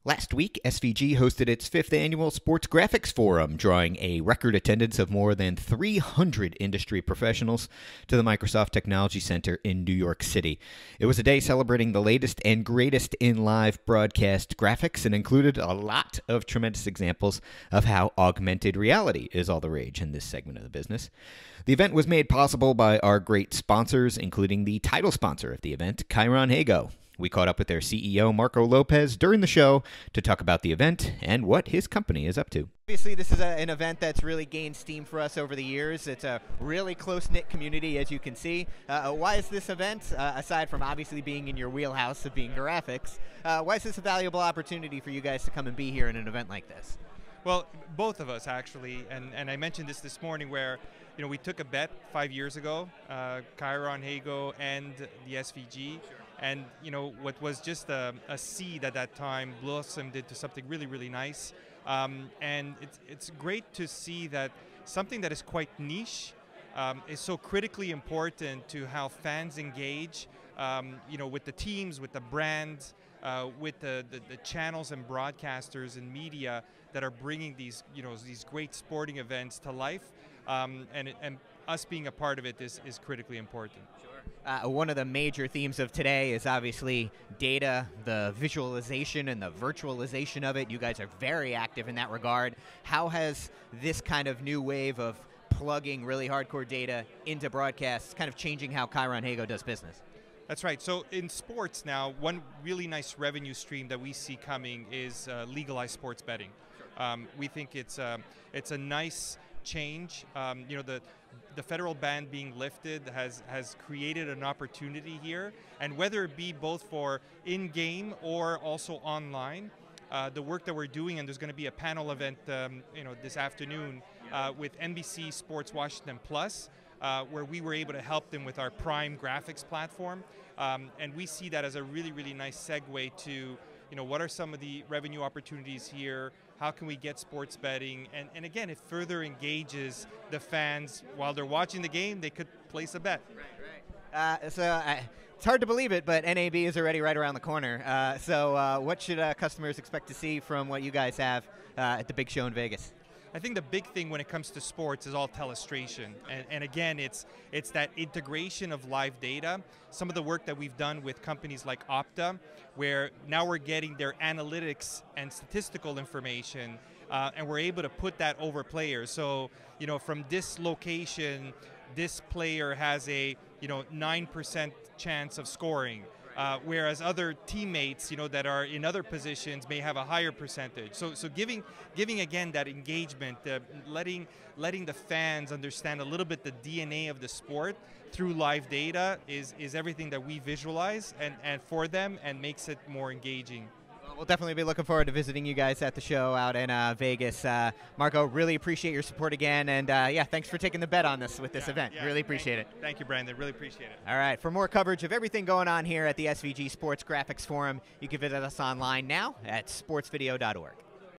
Last week, SVG hosted its 5th annual Sports Graphics Forum, drawing a record attendance of more than 300 industry professionals to the Microsoft Technology Center in New York City. It was a day celebrating the latest and greatest in live broadcast graphics and included a lot of tremendous examples of how augmented reality is all the rage in this segment of the business. The event was made possible by our great sponsors, including the title sponsor of the event, ChyronHego. We caught up with their CEO, Marco Lopez, during the show to talk about the event and what his company is up to. Obviously, this is an event that's really gained steam for us over the years. It's a really close-knit community, as you can see. Why is this event, aside from obviously being in your wheelhouse of being graphics, why is this a valuable opportunity for you guys to come and be here in an event like this? Well, both of us actually, and I mentioned this morning where, you know, we took a bet 5 years ago, ChyronHego and the SVG, and you know what was just a seed at that time blossomed into something really, really nice, and it's great to see that something that is quite niche is so critically important to how fans engage, you know, with the teams, with the brands, with the channels and broadcasters and media that are bringing these, you know, these great sporting events to life, and us being a part of it is critically important. Sure. One of the major themes of today is obviously data, the visualization and the virtualization of it. You guys are very active in that regard. How has this kind of new wave of plugging really hardcore data into broadcasts kind of changing how ChyronHego does business? That's right. So in sports now, one really nice revenue stream that we see coming is legalized sports betting. We think it's a nice change. You know, the federal ban being lifted has created an opportunity here, and whether it be both for in-game or also online, the work that we're doing, and there's going to be a panel event, you know, this afternoon with NBC Sports Washington Plus, where we were able to help them with our Prime graphics platform, and we see that as a really, really nice segue to, you know, what are some of the revenue opportunities here? How can we get sports betting? And again, it further engages the fans. While they're watching the game, they could place a bet. Right. It's hard to believe it, but NAB is already right around the corner. So what should customers expect to see from what you guys have at the big show in Vegas? I think the big thing when it comes to sports is all telestration, and again, it's that integration of live data. Some of the work that we've done with companies like Opta, where now we're getting their analytics and statistical information, and we're able to put that over players. So, you know, from this location, this player has a 9% chance of scoring. Whereas other teammates, you know, that are in other positions may have a higher percentage. So giving again that engagement, letting the fans understand a little bit the DNA of the sport through live data is everything that we visualize and for them, and makes it more engaging. We'll definitely be looking forward to visiting you guys at the show out in Vegas. Marco, really appreciate your support again, and yeah, thanks for taking the bet on this with this event. Really appreciate it. Thank you, Brandon. Really appreciate it. All right, for more coverage of everything going on here at the SVG Sports Graphics Forum, you can visit us online now at sportsvideo.org.